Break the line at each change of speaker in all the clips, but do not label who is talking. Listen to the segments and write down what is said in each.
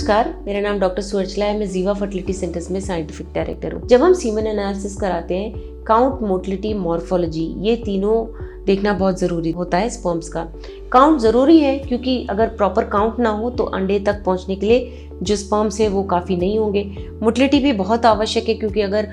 नमस्कार, मेरा नाम डॉक्टर सुअर्चला है। मैं जीवा फर्टिलिटी सेंटर्स में साइंटिफिक डायरेक्टर हूँ। जब हम सीमेन एनालिसिस कराते हैं, काउंट, मोटिलिटी, मॉर्फोलॉजी, ये तीनों देखना बहुत ज़रूरी होता है स्पर्म्स का। काउंट ज़रूरी है क्योंकि अगर प्रॉपर काउंट ना हो तो अंडे तक पहुँचने के लिए जो स्पर्म्स है वो काफ़ी नहीं होंगे। मोटिलिटी भी बहुत आवश्यक है क्योंकि अगर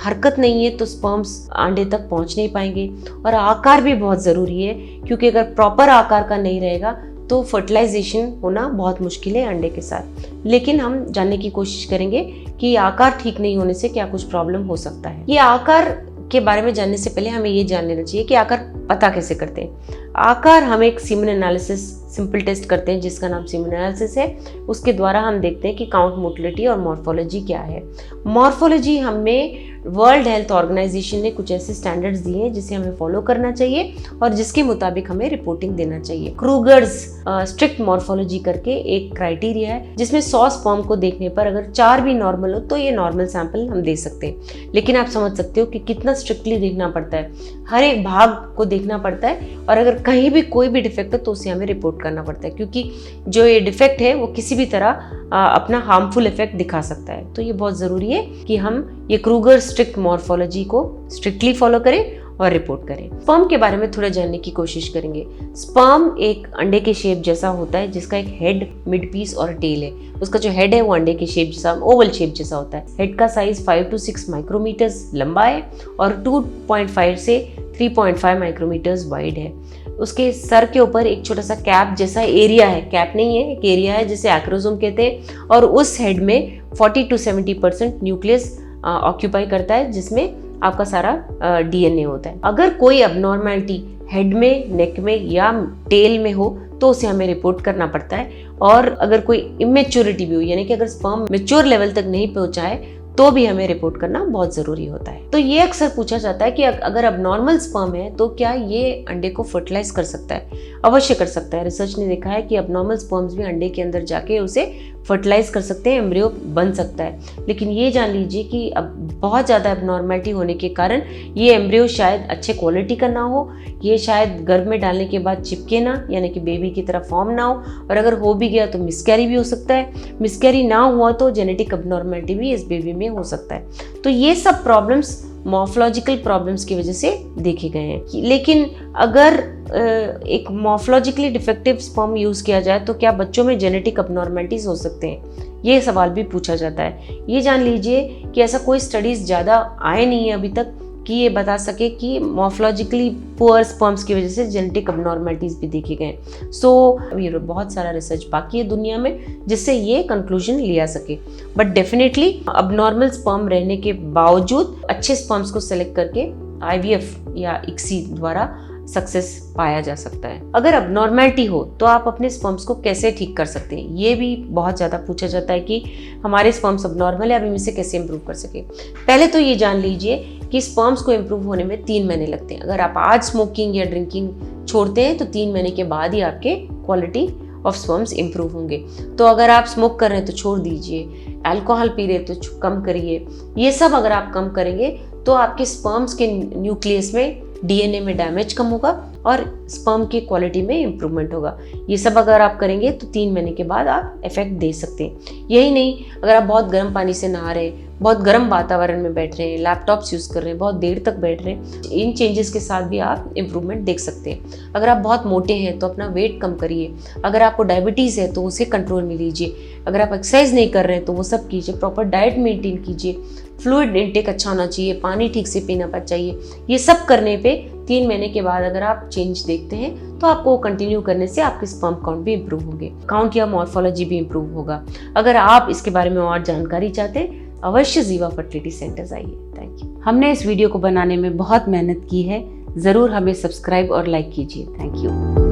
हरकत नहीं है तो स्पर्म्स अंडे तक पहुँच नहीं पाएंगे। और आकार भी बहुत ज़रूरी है क्योंकि अगर प्रॉपर आकार का नहीं रहेगा तो फर्टिलाइजेशन होना बहुत मुश्किल है अंडे के साथ। लेकिन हम जानने की कोशिश करेंगे कि आकार ठीक नहीं होने से क्या कुछ प्रॉब्लम हो सकता है। ये आकार के बारे में जानने से पहले हमें ये जान लेना चाहिए कि आकार पता कैसे करते हैं। आकार हम एक सीमेन एनालिसिस सिंपल टेस्ट करते हैं जिसका नाम सीमेन एनालिसिस है। उसके द्वारा हम देखते हैं कि काउंट, मोटिलिटी और मॉर्फोलॉजी क्या है। मॉर्फोलॉजी हमें वर्ल्ड हेल्थ ऑर्गेनाइजेशन ने कुछ ऐसे स्टैंडर्ड्स दिए हैं जिसे हमें फॉलो करना चाहिए और जिसके मुताबिक हमें रिपोर्टिंग देना चाहिए। क्रूगर्स स्ट्रिक्ट मॉर्फोलॉजी करके एक क्राइटेरिया है जिसमें 100 स्पर्म को देखने पर अगर 4 भी नॉर्मल हो तो ये नॉर्मल सैंपल हम दे सकते हैं। लेकिन आप समझ सकते हो कि कितना स्ट्रिक्टली देखना पड़ता है, हर एक भाग को देखना पड़ता है और अगर कहीं भी कोई भी डिफेक्ट हो तो उसे हमें रिपोर्ट करना पड़ता है क्योंकि जो ये डिफेक्ट है वो किसी भी तरह अपना हार्मफुल इफेक्ट दिखा सकता है। तो ये बहुत ज़रूरी है कि हम ये क्रूगर स्ट्रिक्ट मॉर्फोलॉजी को स्ट्रिक्टली फॉलो करें और रिपोर्ट करें। स्पर्म के बारे में थोड़ा जानने की कोशिश करेंगे। स्पर्म एक अंडे के शेप जैसा होता है जिसका एक हेड, मिड पीस और टेल है। उसका जो हेड है वो अंडे के शेप जैसा, ओवल शेप जैसा होता है। हेड का साइज 5 to 6 माइक्रोमीटर्स लंबा है और 2.5 से 3.5 माइक्रोमीटर्स वाइड है। उसके सर के ऊपर एक छोटा सा कैप जैसा एरिया है, कैप नहीं है, एक एरिया है जिसे एक्रोसोम कहते हैं और उस हेड में 40 to 70% न्यूक्लियस ऑक्यूपाई करता है जिसमें आपका सारा डीएनए होता है। अगर कोई अबनॉर्मैलिटी हेड में, नेक में या टेल में हो तो उसे हमें रिपोर्ट करना पड़ता है। और अगर कोई इमेच्योरिटी भी हो, यानी कि अगर स्पर्म मैच्योर लेवल तक नहीं पहुंचा है तो भी हमें रिपोर्ट करना बहुत ज़रूरी होता है। तो ये अक्सर पूछा जाता है कि अगर अबनॉर्मल स्पर्म है तो क्या ये अंडे को फर्टिलाइज कर सकता है? अवश्य कर सकता है। रिसर्च ने देखा है कि अबनॉर्मल स्पर्म्स भी अंडे के अंदर जाके उसे फर्टिलाइज कर सकते हैं, एम्ब्रियो बन सकता है। लेकिन ये जान लीजिए कि अब बहुत ज़्यादा एबनॉर्मैलिटी होने के कारण ये एम्ब्रियो शायद अच्छे क्वालिटी का ना हो, ये शायद गर्भ में डालने के बाद चिपके ना, यानी कि बेबी की तरह फॉर्म ना हो, और अगर हो भी गया तो मिसकैरी भी हो सकता है। मिसकैरी ना हुआ तो जेनेटिक एबनॉर्मैलिटी भी इस बेबी में हो सकता है। तो ये सब प्रॉब्लम्स मॉर्फोलॉजिकल प्रॉब्लम्स की वजह से देखे गए हैं। लेकिन अगर एक मॉर्फोलॉजिकली डिफेक्टिव स्पर्म यूज़ किया जाए तो क्या बच्चों में जेनेटिक अबनॉर्मैलिटीज हो सकते हैं? ये सवाल भी पूछा जाता है। ये जान लीजिए कि ऐसा कोई स्टडीज़ ज़्यादा आए नहीं है अभी तक कि ये बता सके कि मॉर्फोलॉजिकली पुअर स्पर्म्स की वजह से जेनेटिक अबनॉर्मैलिटीज भी देखे गए। अभी बहुत सारा रिसर्च बाकी है दुनिया में जिससे ये कंक्लूजन लिया सके। बट डेफिनेटली अबनॉर्मल स्पर्म रहने के बावजूद अच्छे स्पर्म्स को सेलेक्ट करके IVF या ICSI द्वारा सक्सेस पाया जा सकता है। अगर अबनॉर्मैलिटी हो तो आप अपने स्पर्म्स को कैसे ठीक कर सकते हैं? ये भी बहुत ज़्यादा पूछा जाता है कि हमारे स्पर्म्स अबनॉर्मल है, अब हम इसे कैसे इम्प्रूव कर सके। पहले तो ये जान लीजिए कि स्पर्म्स को इम्प्रूव होने में 3 महीने लगते हैं। अगर आप आज स्मोकिंग या ड्रिंकिंग छोड़ते हैं तो 3 महीने के बाद ही आपके क्वालिटी ऑफ स्पर्म्स इम्प्रूव होंगे। तो अगर आप स्मोक कर रहे हैं तो छोड़ दीजिए, अल्कोहल पी रहे हैं तो कम करिए। ये सब अगर आप कम करेंगे तो आपके स्पर्म्स के न्यूक्लियस में, DNA में डैमेज कम होगा और स्पर्म की क्वालिटी में इम्प्रूवमेंट होगा। ये सब अगर आप करेंगे तो 3 महीने के बाद आप इफेक्ट दे सकते हैं। यही नहीं, अगर आप बहुत गर्म पानी से नहा रहे हैं, बहुत गर्म वातावरण में बैठ रहे हैं, लैपटॉप्स यूज़ कर रहे हैं, बहुत देर तक बैठ रहे हैं, इन चेंजेस के साथ भी आप इम्प्रूवमेंट देख सकते हैं। अगर आप बहुत मोटे हैं तो अपना वेट कम करिए। अगर आपको डायबिटीज़ है तो उसे कंट्रोल में लीजिए। अगर आप एक्सरसाइज नहीं कर रहे हैं तो वो सब कीजिए। प्रॉपर डाइट मेंटेन कीजिए। फ्लूइड इंटेक अच्छा होना चाहिए, पानी ठीक से पीना चाहिए। ये सब करने पे 3 महीने के बाद अगर आप चेंज देखते हैं तो आपको कंटिन्यू करने से आपके स्पर्म काउंट भी इम्प्रूव होंगे, काउंट या मॉर्फोलॉजी भी इम्प्रूव होगा। अगर आप इसके बारे में और जानकारी चाहते हैं अवश्य जीवा फर्टिलिटी सेंटर्स आइए। Thank you. हमने इस वीडियो को बनाने में बहुत मेहनत की है, ज़रूर हमें सब्सक्राइब और लाइक कीजिए। Thank you.